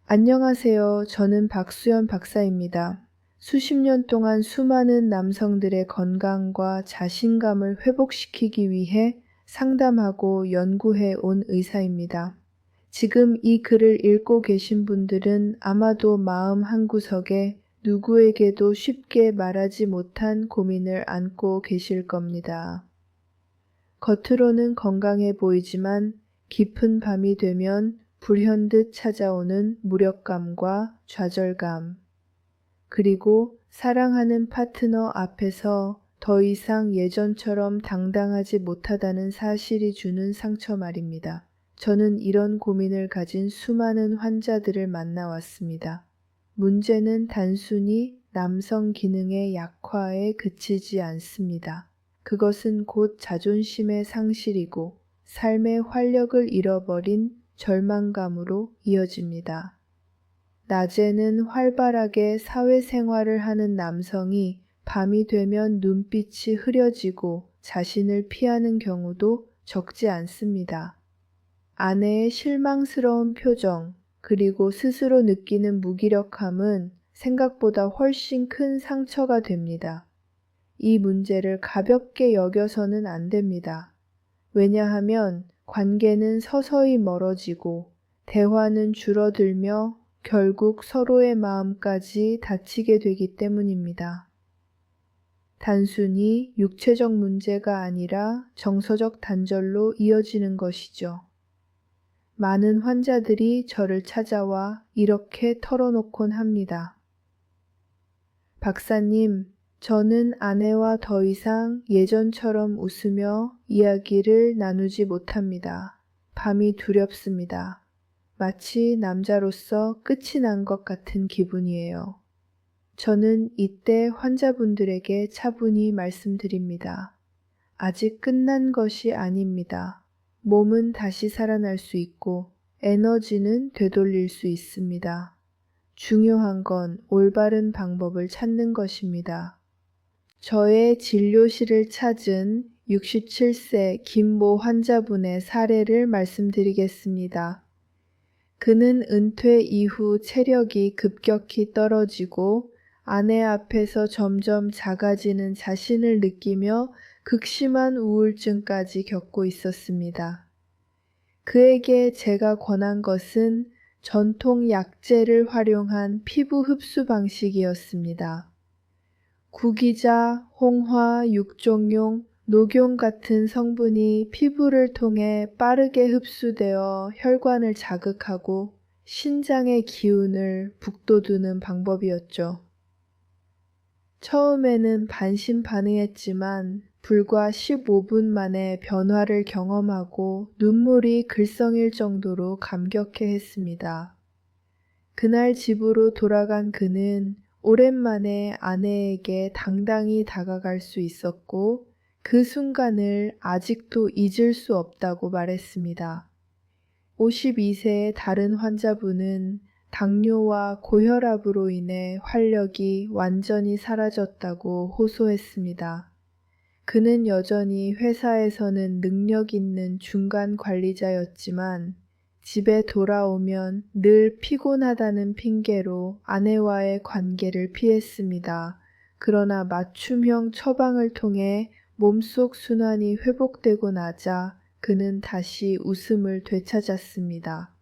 안녕하세요. 저는 박수연 박사입니다. 수십 년 동안 수많은 남성들의 건강과 자신감을 회복시키기 위해 상담하고 연구해 온 의사입니다. 지금 이 글을 읽고 계신 분들은 아마도 마음 한구석에 누구에게도 쉽게 말하지 못한 고민을 안고 계실 겁니다. 겉으로는 건강해 보이지만 깊은 밤이 되면 불현듯 찾아오는 무력감과 좌절감, 그리고 사랑하는 파트너 앞에서 더 이상 예전처럼 당당하지 못하다는 사실이 주는 상처 말입니다. 저는 이런 고민을 가진 수많은 환자들을 만나왔습니다. 문제는 단순히 남성 기능의 약화에 그치지 않습니다. 그것은 곧 자존심의 상실이고 삶의 활력을 잃어버린 절망감으로 이어집니다. 낮에는 활발하게 사회생활을 하는 남성이 밤이 되면 눈빛이 흐려지고 자신을 피하는 경우도 적지 않습니다. 아내의 실망스러운 표정, 그리고 스스로 느끼는 무기력함은 생각보다 훨씬 큰 상처가 됩니다. 이 문제를 가볍게 여겨서는 안 됩니다. 왜냐하면 관계는 서서히 멀어지고 대화는 줄어들며 결국 서로의 마음까지 다치게 되기 때문입니다. 단순히 육체적 문제가 아니라 정서적 단절로 이어지는 것이죠. 많은 환자들이 저를 찾아와 이렇게 털어놓곤 합니다. 박사님, 저는 아내와 더 이상 예전처럼 웃으며 이야기를 나누지 못합니다. 밤이 두렵습니다. 마치 남자로서 끝이 난 것 같은 기분이에요. 저는 이때 환자분들에게 차분히 말씀드립니다. 아직 끝난 것이 아닙니다. 몸은 다시 살아날 수 있고 에너지는 되돌릴 수 있습니다. 중요한 건 올바른 방법을 찾는 것입니다. 저의 진료실을 찾은 67세 김모 환자분의 사례를 말씀드리겠습니다. 그는 은퇴 이후 체력이 급격히 떨어지고 아내 앞에서 점점 작아지는 자신을 느끼며 극심한 우울증까지 겪고 있었습니다. 그에게 제가 권한 것은 전통 약재를 활용한 피부 흡수 방식이었습니다. 구기자, 홍화, 육종용, 녹용 같은 성분이 피부를 통해 빠르게 흡수되어 혈관을 자극하고 신장의 기운을 북돋우는 방법이었죠. 처음에는 반신반의했지만 불과 15분 만에 변화를 경험하고 눈물이 글썽일 정도로 감격해했습니다. 그날 집으로 돌아간 그는 오랜만에 아내에게 당당히 다가갈 수 있었고 그 순간을 아직도 잊을 수 없다고 말했습니다. 52세의 다른 환자분은 당뇨와 고혈압으로 인해 활력이 완전히 사라졌다고 호소했습니다. 그는 여전히 회사에서는 능력 있는 중간 관리자였지만 집에 돌아오면 늘 피곤하다는 핑계로 아내와의 관계를 피했습니다. 그러나 맞춤형 처방을 통해 몸속 순환이 회복되고 나자 그는 다시 웃음을 되찾았습니다.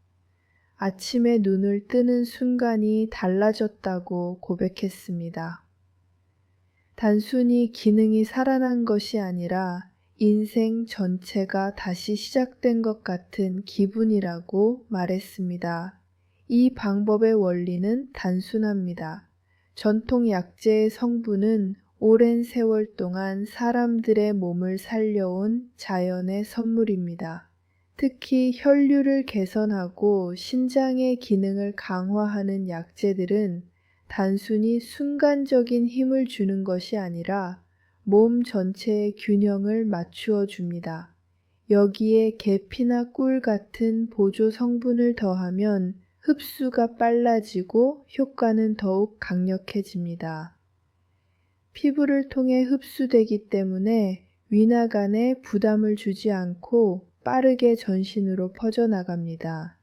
아침에 눈을 뜨는 순간이 달라졌다고 고백했습니다. 단순히 기능이 살아난 것이 아니라 인생 전체가 다시 시작된 것 같은 기분이라고 말했습니다. 이 방법의 원리는 단순합니다. 전통 약재의 성분은 오랜 세월 동안 사람들의 몸을 살려온 자연의 선물입니다. 특히 혈류를 개선하고 신장의 기능을 강화하는 약재들은 단순히 순간적인 힘을 주는 것이 아니라 몸 전체의 균형을 맞추어 줍니다. 여기에 계피나 꿀 같은 보조 성분을 더하면 흡수가 빨라지고 효과는 더욱 강력해집니다. 피부를 통해 흡수되기 때문에 위나간에 부담을 주지 않고 빠르게 전신으로 퍼져나갑니다.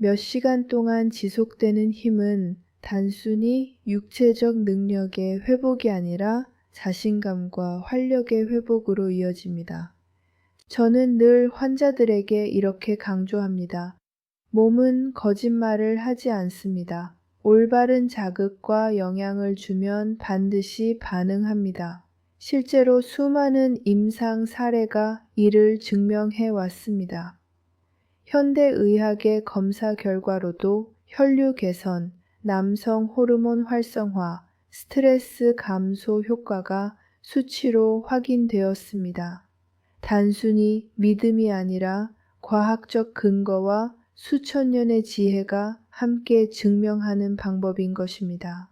몇 시간 동안 지속되는 힘은 단순히 육체적 능력의 회복이 아니라 자신감과 활력의 회복으로 이어집니다. 저는 늘 환자들에게 이렇게 강조합니다. 몸은 거짓말을 하지 않습니다. 올바른 자극과 영향을 주면 반드시 반응합니다. 실제로 수많은 임상 사례가 이를 증명해 왔습니다. 현대의학의 검사 결과로도 혈류 개선, 남성 호르몬 활성화, 스트레스 감소 효과가 수치로 확인되었습니다. 단순히 믿음이 아니라 과학적 근거와 수천 년의 지혜가 함께 증명하는 방법인 것입니다.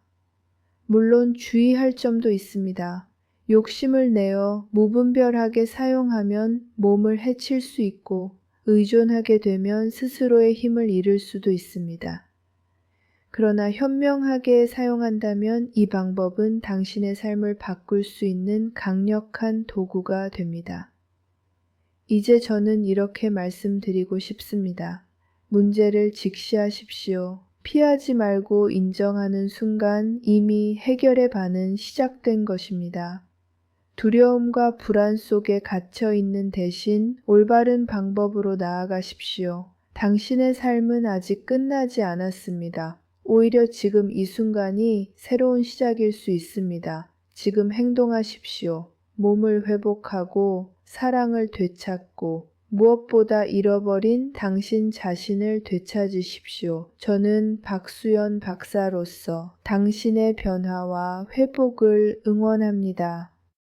물론 주의할 점도 있습니다. 욕심을 내어 무분별하게 사용하면 몸을 해칠 수 있고 의존하게 되면 스스로의 힘을 잃을 수도 있습니다. 그러나 현명하게 사용한다면 이 방법은 당신의 삶을 바꿀 수 있는 강력한 도구가 됩니다. 이제 저는 이렇게 말씀드리고 싶습니다. 문제를 직시하십시오. 피하지 말고 인정하는 순간 이미 해결의 반은 시작된 것입니다. 두려움과 불안 속에 갇혀 있는 대신 올바른 방법으로 나아가십시오. 당신의 삶은 아직 끝나지 않았습니다. 오히려 지금 이 순간이 새로운 시작일 수 있습니다. 지금 행동하십시오. 몸을 회복하고 사랑을 되찾고 무엇보다 잃어버린 당신 자신을 되찾으십시오. 저는 박수연 박사로서 당신의 변화와 회복을 응원합니다.